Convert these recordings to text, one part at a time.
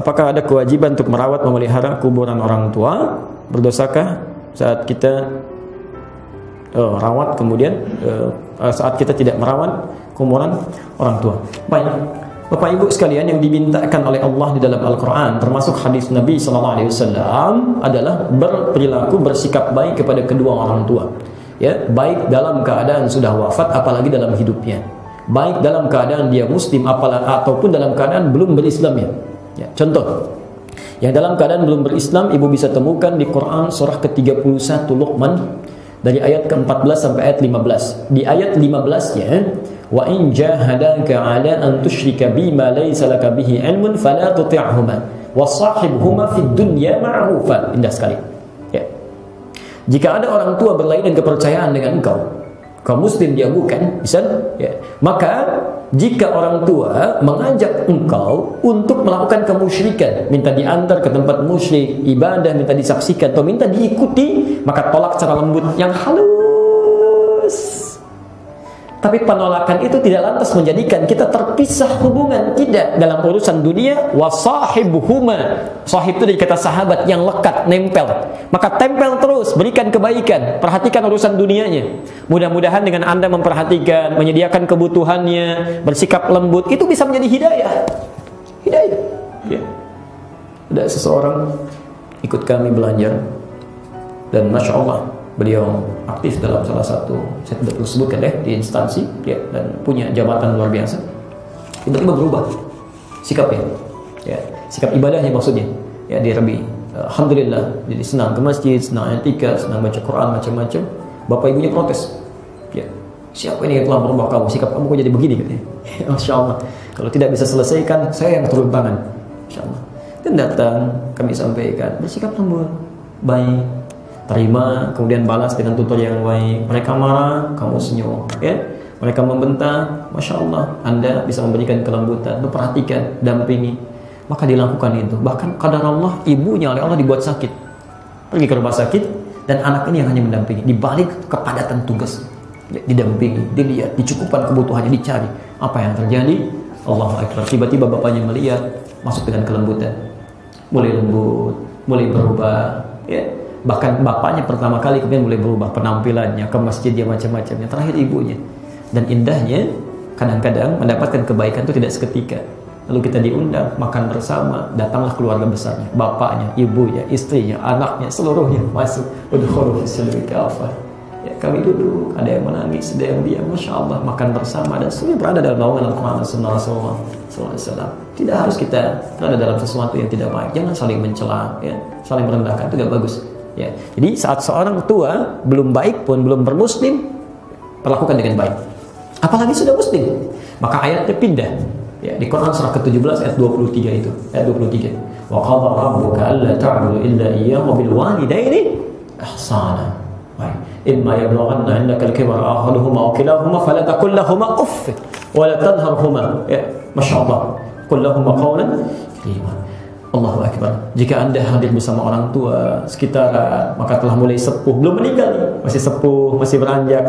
Apakah ada kewajiban untuk merawat memelihara kuburan orang tua? Berdosakah saat kita rawat kemudian saat kita tidak merawat kuburan orang tua? Baik, Bapak Ibu sekalian, yang dimintakan oleh Allah di dalam Al-Quran termasuk hadis Nabi SAW adalah berperilaku, bersikap baik kepada kedua orang tua, ya, baik dalam keadaan sudah wafat apalagi dalam hidupnya, baik dalam keadaan dia muslim ataupun dalam keadaan belum berislam, ya. Contoh, yang dalam keadaan belum berislam, ibu bisa temukan di Quran surah ke-31 Luqman dari ayat ke-14 sampai ayat 15. Di ayat 15 ya, wa in jahadaka ala an tusyrika bima laysa laka bihi ilmun fala tuti'huma wa sahibhuma fid dunya ma'rufa. Indah sekali. Ya. Jika ada orang tua berlainan kepercayaan dengan engkau, kau muslim dia bukan, bisa, ya, maka jika orang tua mengajak engkau untuk melakukan kemusyrikan, minta diantar ke tempat musyrik, ibadah minta disaksikan atau minta diikuti, maka tolak secara lembut yang halus. Tapi penolakan itu tidak lantas menjadikan kita terpisah hubungan, tidak. Dalam urusan dunia, wasahibuhuma, sahib itu dari kata sahabat yang lekat, nempel. Maka tempel terus, berikan kebaikan, perhatikan urusan dunianya. Mudah-mudahan dengan Anda memperhatikan, menyediakan kebutuhannya, bersikap lembut, itu bisa menjadi hidayah. Hidayah. Ya. Ada seseorang ikut kami belajar, dan Masya Allah, beliau aktif dalam salah satu, saya tidak perlu sebutkan di instansi, ya, dan punya jabatan luar biasa. Tiba-tiba berubah sikapnya, ya, sikap ibadahnya maksudnya, ya, dia lebih alhamdulillah, jadi senang ke masjid, senang i'tikaf, senang baca Quran, macam-macam. Bapak ibunya protes, ya, siapa ini yang telah merubah kamu, sikap kamu kok jadi begini, katanya. Masya Allah, kalau tidak bisa selesaikan, saya yang turun tangan, Masya Allah. Dan datang, kami sampaikan, bersikap lembut, baik, terima, kemudian balas dengan tutur yang baik. Mereka marah, kamu senyum, ya. Mereka membentak, Masya Allah, Anda bisa memberikan kelembutan, memperhatikan, dampingi, maka dilakukan itu. Bahkan kadar Allah, ibunya oleh Allah dibuat sakit, pergi ke rumah sakit, dan anak ini yang hanya mendampingi, dibalik kepadatan tugas, didampingi, dilihat, dicukupkan kebutuhannya, dicari. Apa yang terjadi? Allahu Akbar. Tiba-tiba bapaknya melihat, masuk dengan kelembutan, mulai lembut, mulai berubah, ya. Bahkan bapaknya pertama kali kemudian mulai berubah penampilannya, ke masjid dia macam-macamnya, terakhir ibunya. Dan indahnya, kadang-kadang mendapatkan kebaikan itu tidak seketika. Lalu kita diundang makan bersama, datanglah keluarga besarnya, bapaknya, ibunya, istrinya, anaknya, seluruhnya masuk. Udkhulu fis-silmi kafah. Ya, kami duduk, ada yang menangis, ada yang diam, Masya Allah, makan bersama, dan semuanya berada dalam naungan Al-Quran Sunnah Rasulullah SAW. Tidak harus kita berada dalam sesuatu yang tidak baik. Jangan saling mencela, ya, saling merendahkan, itu tidak bagus. Ya, jadi saat seorang tua belum baik pun, belum bermuslim, perlakukan dengan baik. Apalagi sudah muslim, maka ayatnya pindah. Ya, di Quran surah ke-17 ayat 23 itu, ayat 23. Wa qadha rabbuka alla ta'budu illa iyyahu wa bil walidaini ihsana. Baik. Imma yablughanna 'indaka al-kibara ahaduhuma aw kilahuma fala taqul lahumu uff wa la tanharhuma. Ya, masyaallah. Qul lahumu qawlan karima. Allahu Akbar. Jika Anda hadir bersama orang tua sekitaran, maka telah mulai sepuh, belum meninggal, masih sepuh, masih beranjak,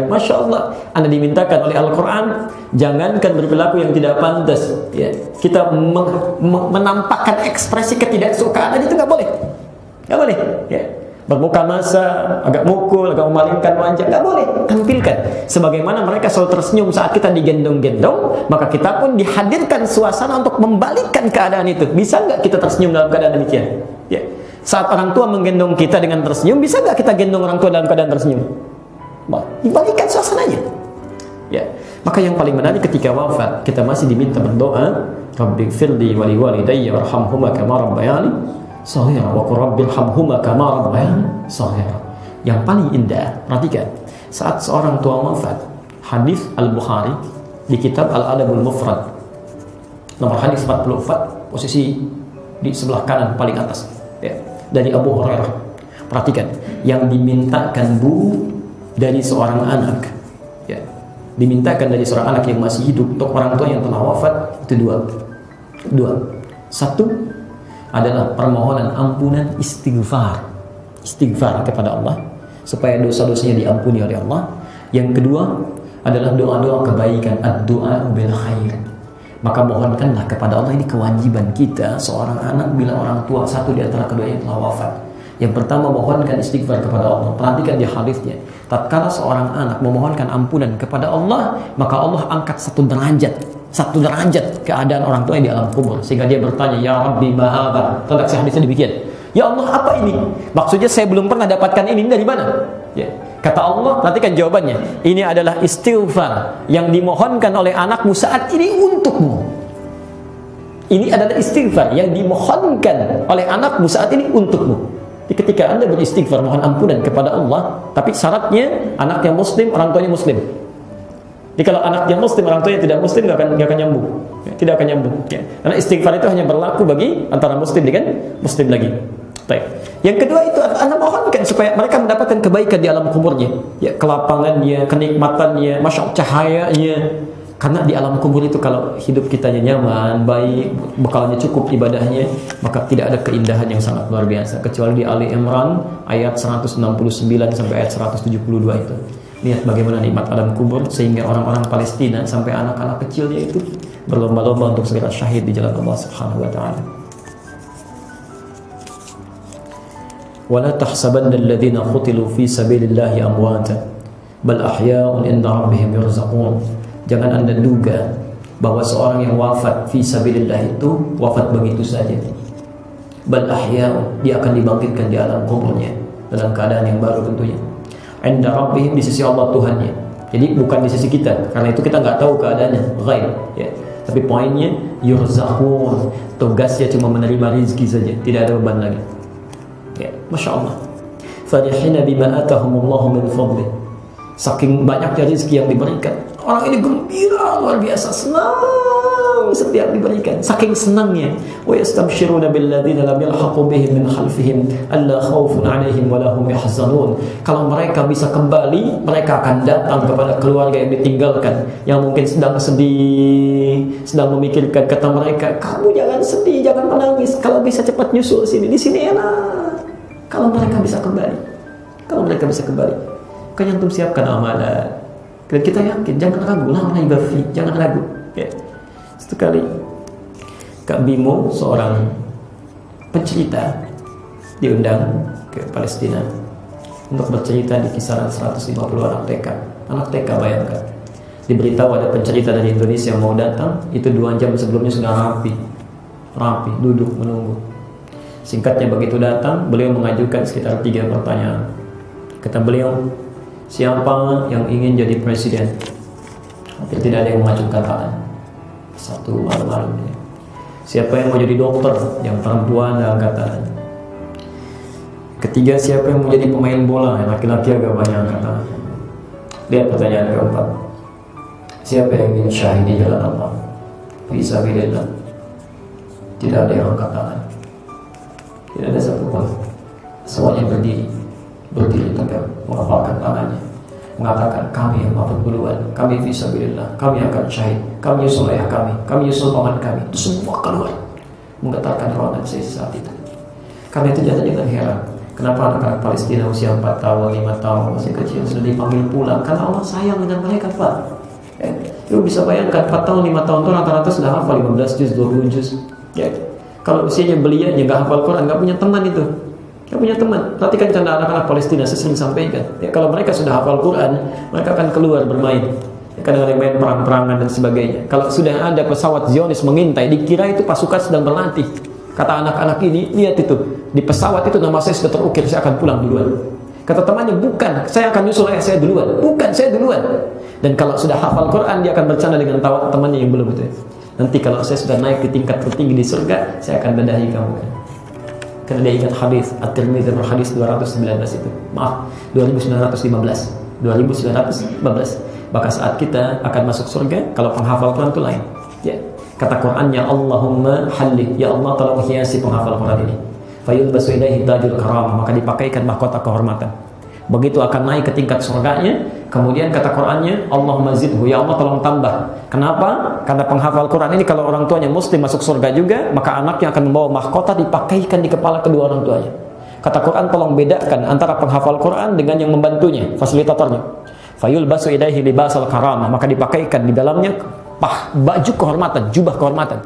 Masya Allah. Anda dimintakan oleh Al-Quran, jangankan berperilaku yang tidak pantas, ya, kita menampakkan ekspresi ketidaksukaan itu nggak boleh, ya. Bermuka masa, agak mukul, agak memalingkan wajah, nggak boleh. Tampilkan sebagaimana mereka selalu tersenyum saat kita digendong-gendong, maka kita pun dihadirkan suasana untuk membalikkan keadaan itu. Bisa nggak kita tersenyum dalam keadaan demikian? Ya. Saat orang tua menggendong kita dengan tersenyum, bisa nggak kita gendong orang tua dalam keadaan tersenyum? Dibalikkan suasananya. Ya. Maka yang paling menarik ketika wafat, kita masih diminta berdoa, Rabbighfirli wa liwalidayya warhamhuma kama rabbayani shaghira wa qur rabbilhamhuma kama rabbayani shaghira. Yang paling indah, perhatikan, saat seorang tua wafat, hadis Al-Bukhari di kitab Al-Adabul Mufrad, nomor hadis 44, posisi di sebelah kanan paling atas, ya, dari Abu Hurairah. Perhatikan, yang dimintakan bu dari seorang anak, ya, dimintakan dari seorang anak yang masih hidup untuk orang tua yang telah wafat, itu dua. Satu adalah permohonan ampunan, istighfar kepada Allah supaya dosa-dosanya diampuni oleh Allah. Yang kedua adalah doa-doa kebaikan, ad-du'a bil khair, maka mohonkanlah kepada Allah. Ini kewajiban kita seorang anak bila orang tua satu di antara keduanya telah wafat. Yang pertama, mohonkan istighfar kepada Allah. Perhatikan di hadisnya, tatkala seorang anak memohonkan ampunan kepada Allah, maka Allah angkat satu derajat keadaan orang tua yang di alam kubur, sehingga dia bertanya, ya Rabbi ma hadza. Redaksi hadisnya demikian, ya Allah, apa ini? Maksudnya saya belum pernah dapatkan ini dari mana? Ya. Kata Allah, perhatikan jawabannya, ini adalah istighfar yang dimohonkan oleh anakmu saat ini untukmu. Ini adalah istighfar yang dimohonkan oleh anakmu saat ini untukmu. Jadi ketika Anda beristighfar mohon ampunan kepada Allah, tapi syaratnya anaknya muslim, orang tuanya muslim. Jadi kalau anaknya muslim, orang tuanya tidak muslim, nggak akan nyambung, tidak akan nyambung. Ya. Karena istighfar itu hanya berlaku bagi antara muslim dengan muslim lagi. Baik. Yang kedua itu Anda mohonkan supaya mereka mendapatkan kebaikan di alam kuburnya, ya, kelapangannya, kenikmatannya, masya Allah, cahayanya. Karena di alam kubur itu kalau hidup kitanya nyaman, baik, bekalnya cukup, ibadahnya, maka tidak ada keindahan yang sangat luar biasa. Kecuali di Ali Imran ayat 169 sampai ayat 172 itu. Lihat bagaimana nikmat alam kubur, sehingga orang-orang Palestina sampai anak-anak kecilnya itu berlomba-lomba untuk segera syahid di jalan Allah Subhanahu wa taala. Wala tahsabanna alladhina qutilu fi sabilillahi amwata bal ahya'un 'inda rabbihim yurzaqun. Jangan Anda duga bahwa seorang yang wafat fi sabilillah itu wafat begitu saja. Bal ahya'un, dia akan dibangkitkan di alam kuburnya dalam keadaan yang baru tentunya. 'Inda rabbihim, di sisi Allah Tuhannya. Jadi bukan di sisi kita, karena itu kita nggak tahu keadaannya, ghaib, ya. Tapi poinnya yurzaqun, tugasnya cuma menerima rezeki saja, tidak ada beban lagi. Ya, masya Allah. Farihina bima atahumullahu min fadlih. Saking banyaknya rezeki yang diberikan, orang ini gembira luar biasa, senang setiap diberikan, saking senangnya. Wa yastabshiruna billadzina lam yalhaqu bihim min khalfihim alla khaufun 'alaihim wa lahum yahzanun. Kalau mereka bisa kembali, mereka akan datang kepada keluarga yang ditinggalkan, yang mungkin sedang sedih, sedang memikirkan. Kata mereka, kamu jangan sedih, jangan menangis, kalau bisa cepat nyusul sini, di sini enak. Kalau mereka bisa kembali, kan yang siapkan amalan. Dan kita yakin, jangan ragu, jangan ragu. Ya. Satu kali Kak Bimo, seorang pencerita, diundang ke Palestina untuk bercerita di kisaran 150 anak TK. Anak TK, bayangkan. Diberitahu ada pencerita dari Indonesia yang mau datang, itu 2 jam sebelumnya sudah rapi, duduk menunggu. Singkatnya, begitu datang, beliau mengajukan sekitar 3 pertanyaan. Kata beliau, siapa yang ingin jadi presiden? Hampir tidak ada yang mengajukan tangan. Satu malu-malu. Siapa yang mau jadi dokter? Yang perempuan angkat tangan. Ketiga, siapa yang mau jadi pemain bola? Yang laki-laki agak banyak angkat tangan. Lihat pertanyaan keempat. Siapa yang ingin syahid di jalan Allah? Fisabilillah. Tidak ada yang angkat tangan. Tidak ada satu pun. Semuanya berdiri tegak, mengepalkan tangannya, mengatakan, kami yang wafat duluan, kami fisabilillah, kami akan syahid, kami nyusul ayah kami nyusul paman kami. Itu semua keluar menggetarkan hawa nafsu saat itu. Karena itu jangan heran kenapa anak-anak Palestina usia 4 tahun, 5 tahun masih kecil sudah dipanggil pulang, karena Allah sayang dengan mereka, Pak. Lu bisa bayangkan 4 tahun, 5 tahun itu rata-rata sudah hafal 15 juz, 20 juz. Ya. Kalau usianya belia, nggak hafal Quran, nggak punya teman itu. Gak punya teman. Perhatikan canda anak-anak Palestina, saya sering sampaikan. Ya, kalau mereka sudah hafal Quran, mereka akan keluar bermain. Kadang-kadang main perang-perangan dan sebagainya. Kalau sudah ada pesawat Zionis mengintai, dikira itu pasukan sedang berlatih. Kata anak-anak ini, lihat itu, di pesawat itu nama saya sudah terukir, saya akan pulang duluan. Kata temannya, bukan, saya akan nyusul ayah saya duluan. Bukan, saya duluan. Dan kalau sudah hafal Quran, dia akan bercanda dengan tawa temannya yang belum itu. Nanti kalau saya sudah naik di tingkat tertinggi di surga, saya akan dadahi kamu. Karena dia ingat hadis At-Tirmidzi berhadis 219 itu. Maaf, 2915. Maka saat kita akan masuk surga, kalau penghafal Quran itu lain. Ya. Kata Qurannya, Allahumma halli, ya Allah tolong hiasi penghafal Quran ini. Fayulbasu ilaihi tajul karamah, maka dipakaikan mahkota kehormatan. Begitu akan naik ke tingkat surganya, kemudian kata Qurannya, Allahumma zidhu, ya Allah tolong tambah. Kenapa? Karena penghafal Quran ini kalau orang tuanya muslim masuk surga juga, maka anaknya akan membawa mahkota dipakaikan di kepala kedua orang tuanya. Kata Quran, tolong bedakan antara penghafal Quran dengan yang membantunya, fasilitatornya. Fayulbasu ilaihi libasal karamah, maka dipakaikan di dalamnya baju kehormatan, jubah kehormatan.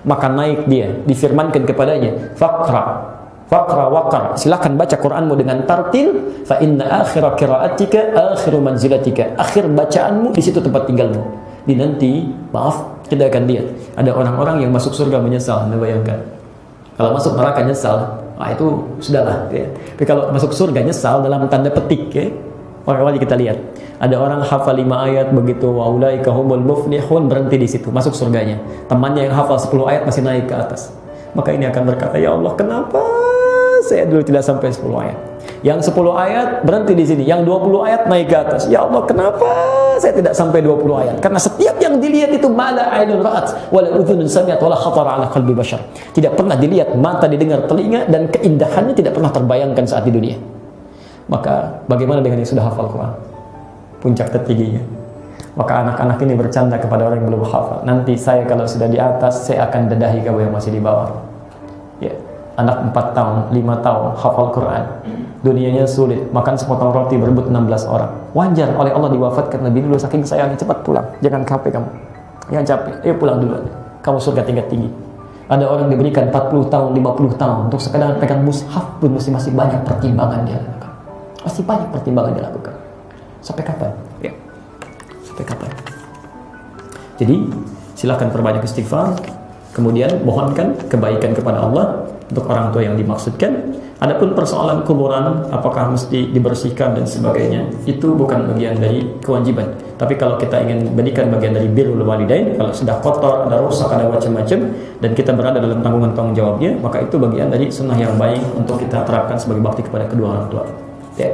Maka naik dia, difirmankan kepadanya, faqra waqar, silakan baca Quranmu dengan tartil, fa inna akhira qiraatika akhiru manzilatika, akhir bacaanmu di situ tempat tinggalmu. Di nanti, maaf, kita akan lihat ada orang-orang yang masuk surga menyesal. Anda bayangkan, kalau masuk neraka nyesal, itu sudahlah ya. Tapi kalau masuk surga nyesal dalam tanda petik ya. Orang-orang kita lihat, ada orang hafal 5 ayat begitu, wa ulaika humul muflihun, berhenti di situ, masuk surganya. Temannya yang hafal 10 ayat masih naik ke atas. Maka ini akan berkata, ya Allah, kenapa saya dulu tidak sampai 10 ayat? Yang 10 ayat berhenti di sini, yang 20 ayat naik ke atas. Ya Allah, kenapa saya tidak sampai 20 ayat? Karena setiap yang dilihat itu mala ainun ra'at wala udhunun sami'at wala khatara ala qalbi bashar. Tidak pernah dilihat, mata didengar, telinga, dan keindahannya tidak pernah terbayangkan saat di dunia. Maka bagaimana dengan yang sudah hafal Quran? Puncak tertingginya. Maka anak-anak ini bercanda kepada orang yang belum hafal. Nanti saya kalau sudah di atas, saya akan dadahi kamu yang masih di bawah. Ya. Anak 4 tahun, 5 tahun hafal Quran. Dunianya sulit, makan sepotong roti berebut 16 orang. Wajar oleh Allah diwafatkan Nabi dulu saking sayangnya, cepat pulang. Jangan capek kamu. Jangan capek. Ayo pulang dulu. Kamu surga tingkat tinggi. Ada orang diberikan 40 tahun, 50 tahun untuk sekedar pegang mushaf pun masih banyak pertimbangan dia lakukan. Masih banyak pertimbangan dilakukan. Sampai kapan? Ya. Sampai kapan? Jadi, silakan perbanyak istighfar. Kemudian mohonkan kebaikan kepada Allah untuk orang tua yang dimaksudkan. Adapun persoalan kuburan, apakah mesti dibersihkan dan sebagainya, itu bukan bagian dari kewajiban. Tapi kalau kita ingin berikan bagian dari birrul walidain, kalau sudah kotor, ada rusak, ada macam-macam, dan kita berada dalam tanggung jawabnya, maka itu bagian dari sunnah yang baik untuk kita terapkan sebagai bakti kepada kedua orang tua. Ya.